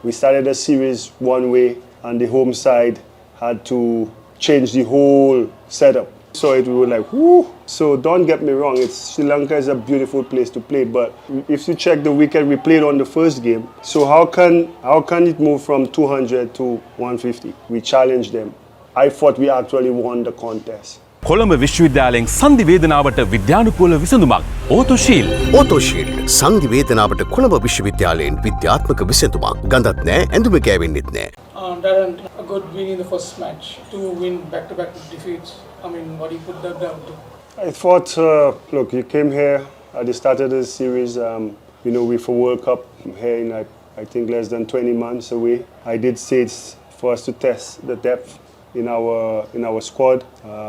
We started the series one way, and the home side had to change the whole setup. So it was like, whoo. So don't get me wrong, Sri Lanka is a beautiful place to play, but if you check the wicket we played on the first game, so how can it move from 200 to 150? We challenged them. I thought we actually won the contest. Colombo විශ්වවිද්‍යාලයෙන් සංධිවේදනාවට විද්‍යානුකූල විසඳුමක් ඕතෝශීල් ඕතෝශීල් සංධිවේදනාවට කොළඹ විශ්වවිද්‍යාලයෙන් විද්‍යාත්මක විසඳුමක් ගඳත් නෑ ඇඳුම ගෑවෙන්නෙත් නෑ. Darren, a good win in the first match. To win back-to-back defeats. I mean, what do you put that down to? I thought, look, you came here at the start of the series, with a World Cup here in, I think, less than 20 months away. I did say it's for us to test the depth in our squad,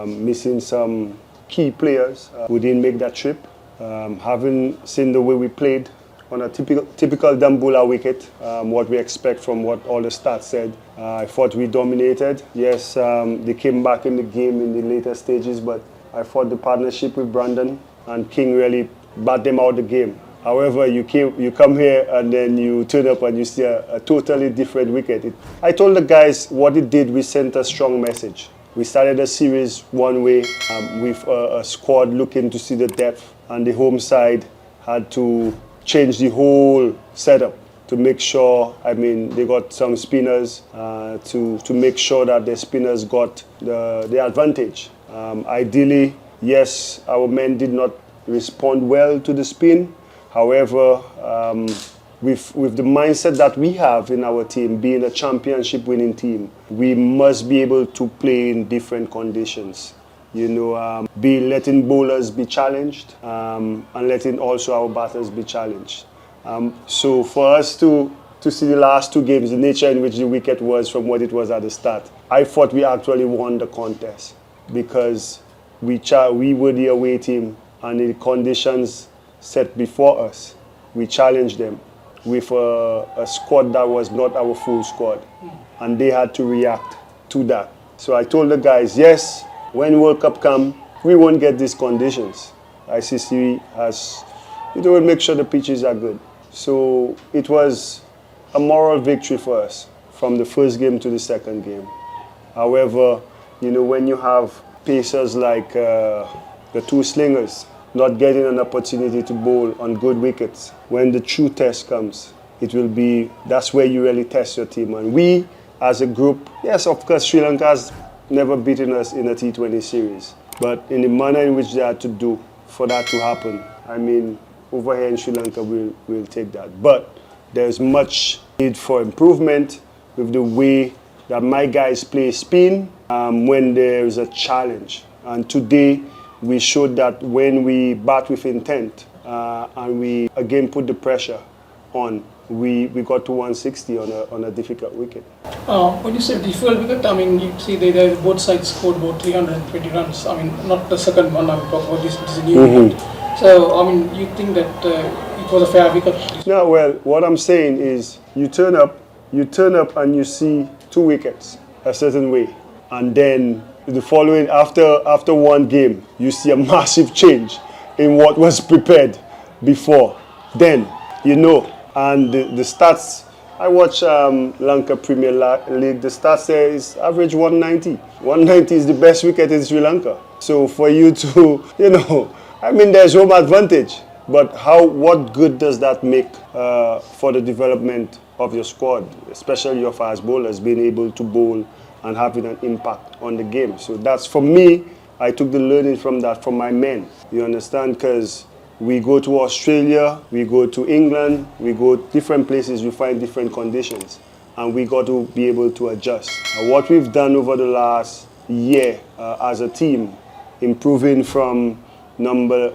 missing some key players who didn't make that trip. Having seen the way we played on a typical Dambula wicket, what we expect from what all the stats said, I thought we dominated. Yes, they came back in the game in the later stages, but I thought the partnership with Brandon and King really bat them out the game. However, you come here and then you turn up and you see a totally different wicket. I told the guys what it did, we sent a strong message. We started the series one way with a squad looking to see the depth, and the home side had to change the whole setup to make sure, they got some spinners to make sure that the spinners got the advantage. Ideally, yes, our men did not respond well to the spin. However, with the mindset that we have in our team, being a championship winning team, we must be able to play in different conditions. Letting bowlers be challenged and letting also our batters be challenged. So for us to see the last two games, the nature in which the wicket was from what it was at the start, I thought we actually won the contest because we were the away team and the conditions set before us, we challenged them with a squad that was not our full squad, and they had to react to that. So I told the guys, yes, when World Cup come, we won't get these conditions. ICC will make sure the pitches are good. So it was a moral victory for us from the first game to the second game. However, when you have pacers like the two slingers not getting an opportunity to bowl on good wickets, when the true test comes, that's where you really test your team. And we, as a group, yes, of course, Sri Lanka has never beaten us in a T20 series. But in the manner in which they had to do for that to happen, over here in Sri Lanka, we'll take that. But there's much need for improvement with the way that my guys play spin when there is a challenge. And today, we showed that when we bat with intent and we again put the pressure on, we got to 160 on a difficult wicket. When you say difficult wicket, you see both sides scored about 320 runs. Not the second one, I'm talking about this is a new wicket. So, you think that it was a fair wicket? No, well, what I'm saying is you turn up and you see two wickets a certain way, and then the following, after one game, you see a massive change in what was prepared before. Then, and the stats, I watch Lanka Premier League, the stats there is average 190. 190 is the best wicket in Sri Lanka. So for you to, there's home advantage. But what good does that make for the development of your squad, especially your fast bowlers, being able to bowl and having an impact on the game? So that's, for me, I took the learning from that from my men. You understand? Because we go to Australia, we go to England, we go different places, we find different conditions, and we got to be able to adjust. What we've done over the last year as a team, improving from number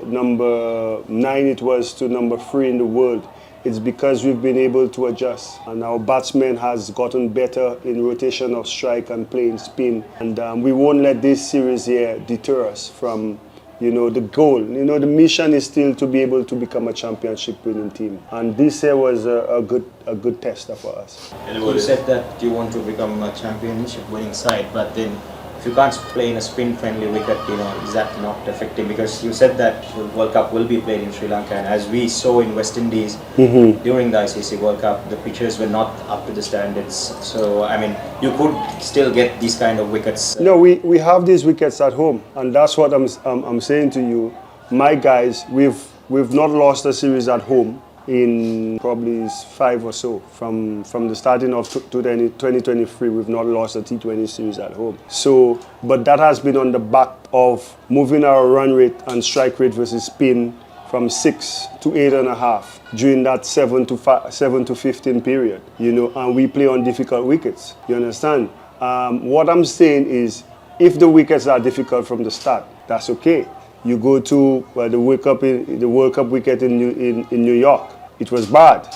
9 it was to number 3 in the world, it's because we've been able to adjust, and our batsman has gotten better in rotation of strike and playing spin, and we won't let this series here deter us from the goal. The mission is still to be able to become a championship winning team, and this year was a good tester for us. You said that you want to become a championship winning side, but then if you can't play in a spin-friendly wicket, is that not effective? Because you said that the World Cup will be played in Sri Lanka, and as we saw in West Indies during the ICC World Cup, the pitches were not up to the standards. So, I mean, you could still get these kind of wickets. No, we have these wickets at home, and that's what I'm saying to you. My guys, we've not lost a series at home in probably 5 or so. From the starting of 2023, we've not lost a T20 series at home. So, but that has been on the back of moving our run rate and strike rate versus spin from 6 to 8.5 during that 7 to 15 period, and we play on difficult wickets. You understand? What I'm saying is, if the wickets are difficult from the start, that's okay. You go to the World Cup wicket in New York. It was bad.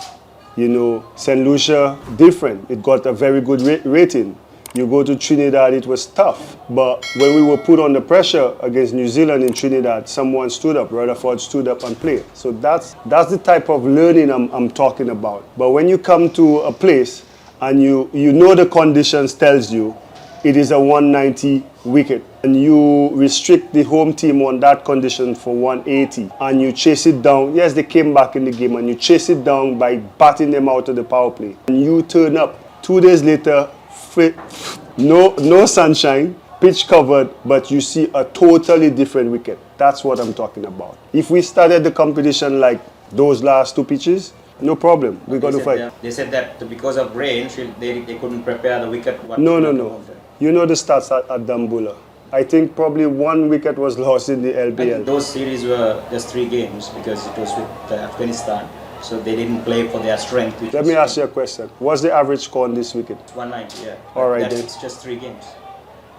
St. Lucia, different. It got a very good rating. You go to Trinidad, it was tough. But when we were put under pressure against New Zealand in Trinidad, someone stood up. Rutherford stood up and played. So that's the type of learning I'm talking about. But when you come to a place and you know the conditions tells you it is a 190 wicket, and you restrict the home team on that condition for 180, and you chase it down. Yes, they came back in the game, and you chase it down by batting them out of the power play. And you turn up 2 days later, no sunshine, pitch covered, but you see a totally different wicket. That's what I'm talking about. If we started the competition like those last 2 pitches, no problem. We're going to fight. They said that because of rain, they couldn't prepare the wicket. No. You know the stats at Dambulla. I think probably 1 wicket was lost in the LBL. And those series were just 3 games because it was with Afghanistan. So they didn't play for their strength. Let me ask you a question. What's the average score on this wicket? 190, yeah. All right, then. It's just 3 games.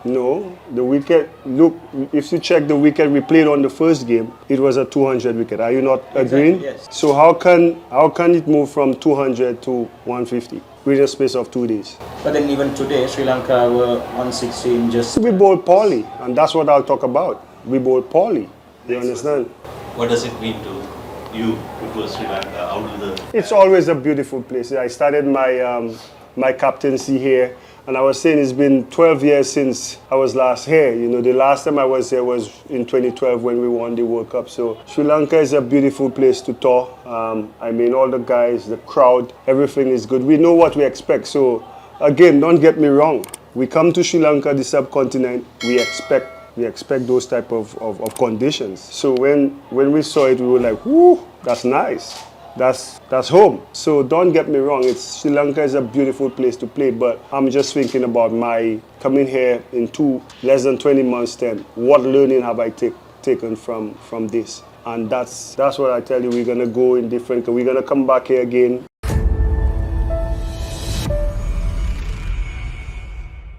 No, the wicket, look, if you check the wicket we played on the first game, it was a 200 wicket. Are you not agreeing? Yes. So how can it move from 200 to 150 within a space of 2 days? But then even today, Sri Lanka were 116 just... We bowled poorly, and that's what I'll talk about. We bowled poorly. You understand? What does it mean to you to go to Sri Lanka? How do the... It's always a beautiful place. I started my captaincy here, and I was saying it's been 12 years since I was last here. The last time I was here was in 2012 when we won the World Cup. So Sri Lanka is a beautiful place to tour. I mean, all the guys, the crowd, everything is good. We know what we expect. So again, don't get me wrong. We come to Sri Lanka, the subcontinent, we expect those type of conditions. So when we saw it, we were like, whoo, that's nice. That's home. So don't get me wrong, Sri Lanka is a beautiful place to play, but I'm just thinking about my coming here in less than 20 months' time. What learning have I taken from this? And that's what I tell you, we're gonna go in different, we're gonna come back here again.